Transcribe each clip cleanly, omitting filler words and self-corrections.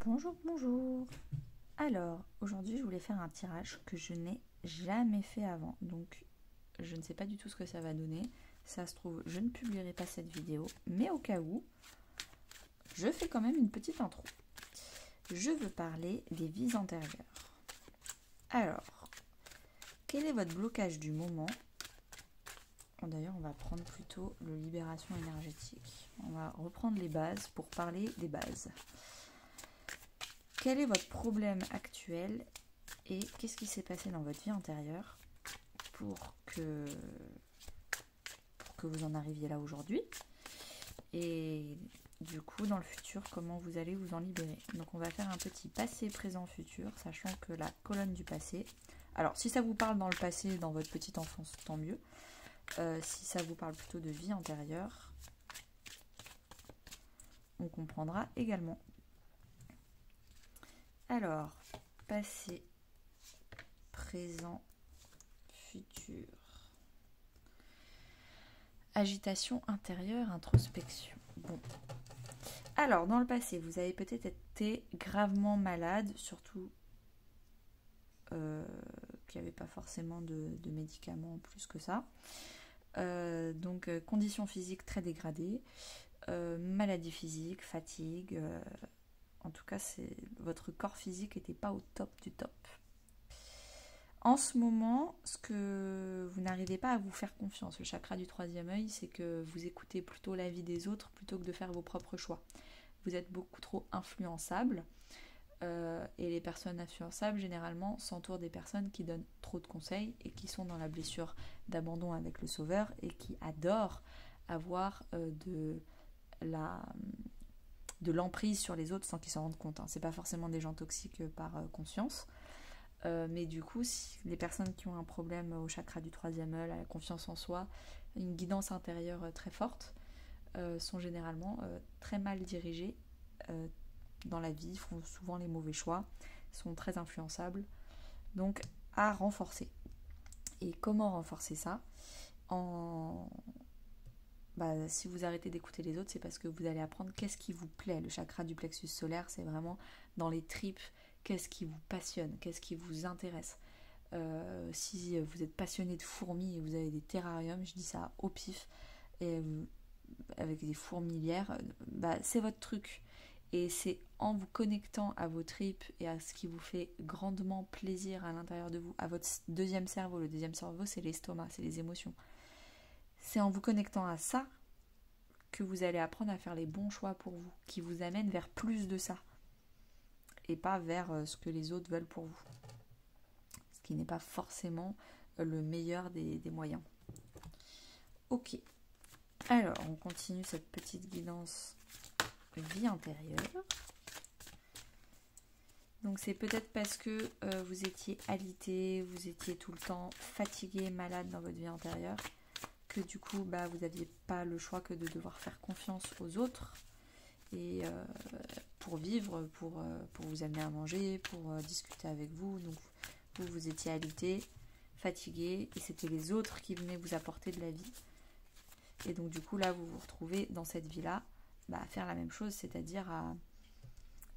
Bonjour, bonjour. Alors, aujourd'hui, je voulais faire un tirage que je n'ai jamais fait avant. Donc, je ne sais pas du tout ce que ça va donner. Ça se trouve, je ne publierai pas cette vidéo. Mais au cas où, je fais quand même une petite intro. Je veux parler des vies antérieures. Alors, quel est votre blocage du moment? D'ailleurs, on va prendre plutôt le libération énergétique. On va reprendre les bases pour parler des bases. Quel est votre problème actuel et qu'est-ce qui s'est passé dans votre vie antérieure pour que vous en arriviez là aujourd'hui? Et du coup, dans le futur, comment vous allez vous en libérer? Donc on va faire un petit passé, présent, futur, sachant que la colonne du passé... Alors, si ça vous parle dans le passé, dans votre petite enfance, tant mieux. Si ça vous parle plutôt de vie antérieure, on comprendra également. Alors, passé, présent, futur. Agitation intérieure, introspection. Bon. Alors, dans le passé, vous avez peut-être été gravement malade, surtout qu'il n'y avait pas forcément de médicaments plus que ça. Donc, conditions physiques très dégradées, maladie physique, fatigue. En tout cas, votre corps physique n'était pas au top du top. En ce moment, ce que vous n'arrivez pas à vous faire confiance, le chakra du troisième œil, c'est que vous écoutez plutôt l'avis des autres plutôt que de faire vos propres choix. Vous êtes beaucoup trop influençable et les personnes influençables, généralement, s'entourent des personnes qui donnent trop de conseils et qui sont dans la blessure d'abandon avec le sauveur et qui adorent avoir de l'emprise sur les autres sans qu'ils s'en rendent compte. C'est pas forcément des gens toxiques par conscience. Mais du coup, si les personnes qui ont un problème au chakra du troisième œil, à la confiance en soi, une guidance intérieure très forte, sont généralement très mal dirigées dans la vie, font souvent les mauvais choix, sont très influençables. Donc, à renforcer. Et comment renforcer ça? Si vous arrêtez d'écouter les autres, c'est parce que vous allez apprendre qu'est-ce qui vous plaît. Le chakra du plexus solaire, c'est vraiment dans les tripes. Qu'est-ce qui vous passionne? Qu'est-ce qui vous intéresse? Si vous êtes passionné de fourmis et vous avez des terrariums, je dis ça au pif, et avec des fourmilières, c'est votre truc. Et c'est en vous connectant à vos tripes et à ce qui vous fait grandement plaisir à l'intérieur de vous, à votre deuxième cerveau. Le deuxième cerveau, c'est l'estomac, c'est les émotions. C'est en vous connectant à ça que vous allez apprendre à faire les bons choix pour vous, qui vous amènent vers plus de ça. Et pas vers ce que les autres veulent pour vous. Ce qui n'est pas forcément le meilleur des moyens. Ok. Alors, on continue cette petite guidance vie intérieure. Donc, c'est peut-être parce que vous étiez alité, vous étiez tout le temps fatigué, malade dans votre vie antérieure, que du coup, vous n'aviez pas le choix que de devoir faire confiance aux autres. Et pour vivre, pour vous amener à manger, pour discuter avec vous. Donc vous étiez alité, fatigué, et c'était les autres qui venaient vous apporter de la vie. Et donc du coup là vous vous retrouvez dans cette vie-là à faire la même chose, c'est-à-dire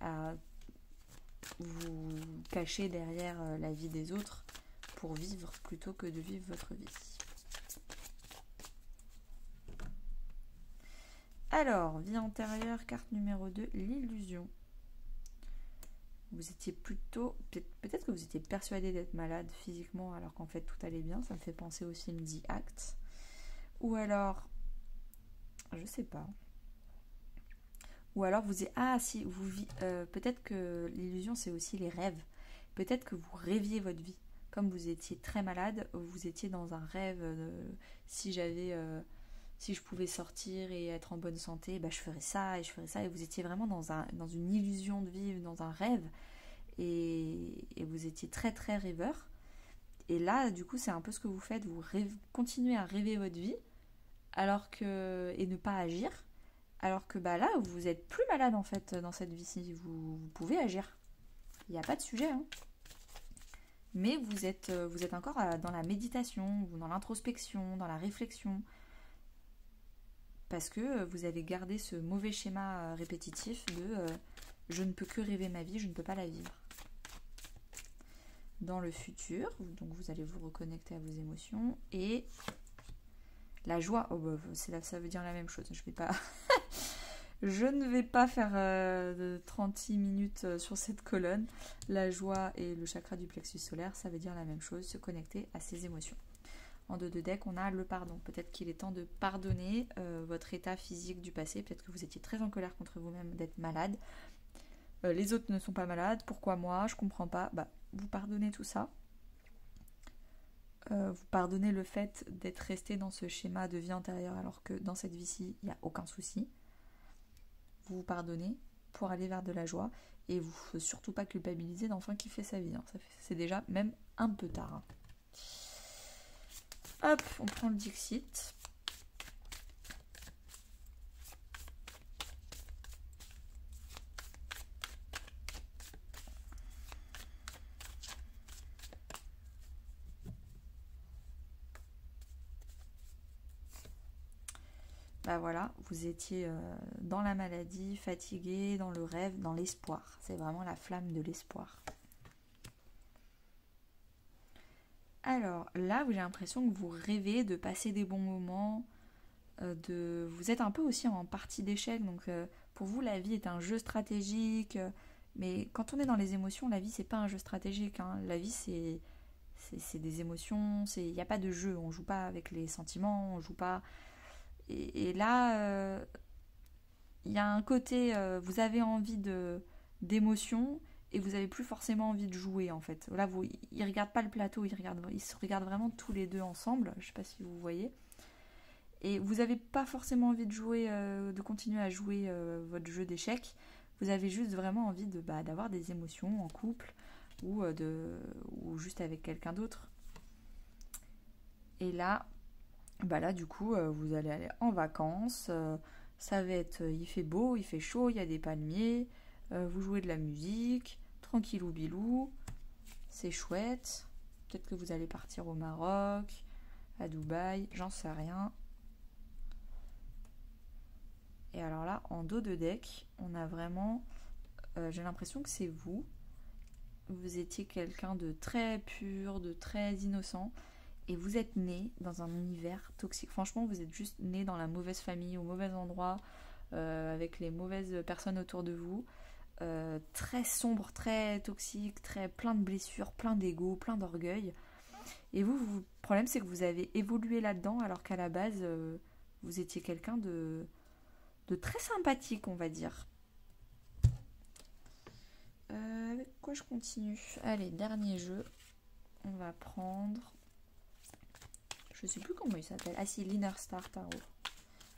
à vous cacher derrière la vie des autres pour vivre plutôt que de vivre votre vie. Alors, vie antérieure, carte numéro 2, l'illusion. Vous étiez plutôt... Peut-être que vous étiez persuadé d'être malade physiquement alors qu'en fait tout allait bien. Ça me fait penser au film The Act. Ou alors... Je sais pas. Ou alors vous... peut-être que l'illusion c'est aussi les rêves. Peut-être que vous rêviez votre vie. Comme vous étiez très malade, vous étiez dans un rêve. Si je pouvais sortir et être en bonne santé, je ferais ça et je ferais ça. Et vous étiez vraiment dans une illusion de vivre, dans un rêve. Et vous étiez très très rêveur. Et là, du coup, c'est un peu ce que vous faites. Vous continuez à rêver votre vie et ne pas agir. Alors que là, vous êtes plus malade en fait dans cette vie-ci. Vous pouvez agir. Il n'y a pas de sujet. Mais vous êtes encore dans la méditation, dans l'introspection, dans la réflexion. Parce que vous avez gardé ce mauvais schéma répétitif de je ne peux que rêver ma vie, je ne peux pas la vivre. Dans le futur, donc vous allez vous reconnecter à vos émotions. Et la joie, oh bah, ça veut dire la même chose. Je ne vais pas faire 36 minutes sur cette colonne. La joie et le chakra du plexus solaire, ça veut dire la même chose, se connecter à ses émotions. En dos de deck, on a le pardon. Peut-être qu'il est temps de pardonner votre état physique du passé. Peut-être que vous étiez très en colère contre vous-même d'être malade. Les autres ne sont pas malades. Pourquoi moi? Je comprends pas. Bah, vous pardonnez tout ça. Vous pardonnez le fait d'être resté dans ce schéma de vie antérieure alors que dans cette vie-ci, il n'y a aucun souci. Vous vous pardonnez pour aller vers de la joie et vous ne faut surtout pas culpabiliser d'enfin kiffer sa vie. Hein. C'est déjà même un peu tard. Hein. Hop, on prend le Dixit. Bah voilà, vous étiez dans la maladie, fatigué, dans le rêve, dans l'espoir. C'est vraiment la flamme de l'espoir. Alors là, j'ai l'impression que vous rêvez de passer des bons moments, vous êtes un peu aussi en partie d'échec. Donc pour vous, la vie est un jeu stratégique. Mais quand on est dans les émotions, la vie, c'est pas un jeu stratégique. Hein. La vie, c'est des émotions. Il n'y a pas de jeu. On joue pas avec les sentiments. On joue pas... Et là, il y a un côté, vous avez envie d'émotion et vous n'avez plus forcément envie de jouer en fait. Là, ils ne regardent pas le plateau, ils se regardent vraiment tous les deux ensemble. Je ne sais pas si vous voyez. Et vous n'avez pas forcément envie de jouer, de continuer à jouer votre jeu d'échecs. Vous avez juste vraiment envie d'avoir des émotions en couple ou juste avec quelqu'un d'autre. Et là... là du coup vous allez aller en vacances, ça va être, il fait beau, il fait chaud, il y a des palmiers, vous jouez de la musique, tranquillou bilou, c'est chouette, peut-être que vous allez partir au Maroc, à Dubaï, j'en sais rien. Et alors là, en dos de deck, on a vraiment, j'ai l'impression que c'est vous étiez quelqu'un de très pur, de très innocent, et vous êtes né dans un univers toxique. Franchement, vous êtes juste né dans la mauvaise famille, au mauvais endroit, avec les mauvaises personnes autour de vous. Très sombre, très toxique, très plein de blessures, plein d'ego, plein d'orgueil. Et le problème, c'est que vous avez évolué là-dedans, alors qu'à la base, vous étiez quelqu'un de très sympathique, on va dire. Avec quoi je continue? Allez, dernier jeu. On va prendre... Je sais plus comment il s'appelle. Ah si, l'Inner Star Tarot.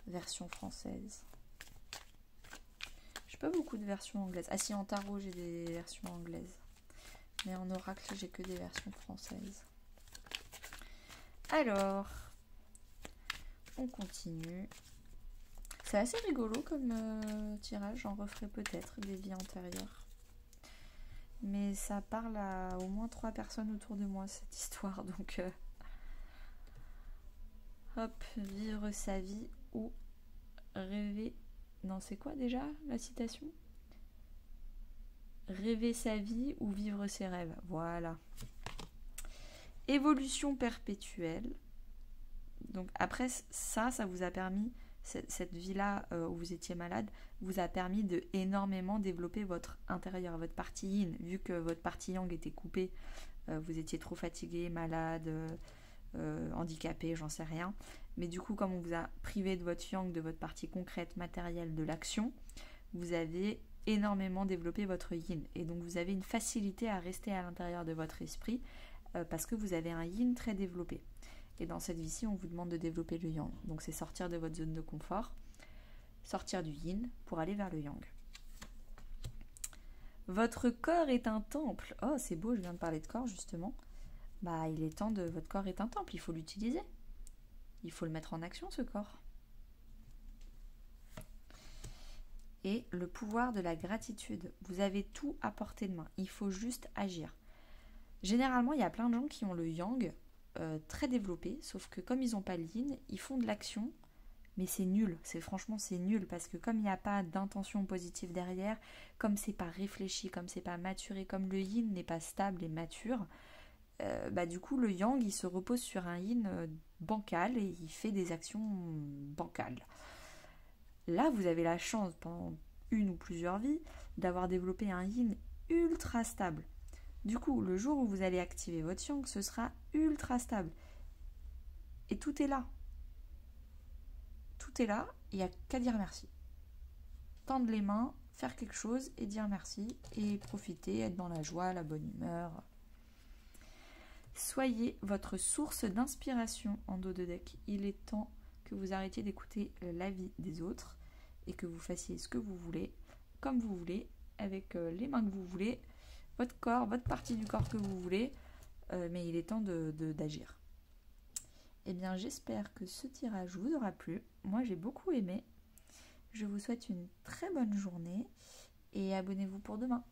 Version française. J'ai pas beaucoup de versions anglaises. Ah si, en tarot, j'ai des versions anglaises. Mais en oracle, j'ai que des versions françaises. Alors, on continue. C'est assez rigolo comme tirage. J'en referai peut-être des vies antérieures. Mais ça parle à au moins 3 personnes autour de moi, cette histoire. Donc... hop, vivre sa vie ou rêver... Non, c'est quoi déjà la citation? Rêver sa vie ou vivre ses rêves. Voilà. Évolution perpétuelle. Donc après ça vous a permis, cette vie-là où vous étiez malade, vous a permis de énormément développer votre intérieur, votre partie yin. Vu que votre partie yang était coupée, vous étiez trop fatigué, malade... handicapé, j'en sais rien. Mais du coup, comme on vous a privé de votre yang, de votre partie concrète, matérielle, de l'action, vous avez énormément développé votre yin. Et donc, vous avez une facilité à rester à l'intérieur de votre esprit parce que vous avez un yin très développé. Et dans cette vie-ci, on vous demande de développer le yang. Donc, c'est sortir de votre zone de confort, sortir du yin pour aller vers le yang. Votre corps est un temple. Oh, c'est beau, je viens de parler de corps, justement. Il est temps de... Votre corps est un temple, il faut l'utiliser. Il faut le mettre en action, ce corps. Et le pouvoir de la gratitude. Vous avez tout à portée de main. Il faut juste agir. Généralement, il y a plein de gens qui ont le yang très développé, sauf que comme ils n'ont pas le yin, ils font de l'action, Mais c'est nul, franchement c'est nul, parce que comme il n'y a pas d'intention positive derrière, comme c'est pas réfléchi, comme c'est pas maturé, comme le yin n'est pas stable et mature, du coup le yang il se repose sur un yin bancal et il fait des actions bancales. Là vous avez la chance pendant une ou plusieurs vies d'avoir développé un yin ultra stable. Du coup le jour où vous allez activer votre yang, ce sera ultra stable. Et tout est là. Tout est là, il n'y a qu'à dire merci. Tendre les mains, faire quelque chose et dire merci et profiter, être dans la joie, la bonne humeur. Soyez votre source d'inspiration en dos de deck. Il est temps que vous arrêtiez d'écouter l'avis des autres et que vous fassiez ce que vous voulez, comme vous voulez, avec les mains que vous voulez, votre corps, votre partie du corps que vous voulez, mais il est temps d'agir. Eh bien, j'espère que ce tirage vous aura plu. Moi, j'ai beaucoup aimé. Je vous souhaite une très bonne journée et abonnez-vous pour demain.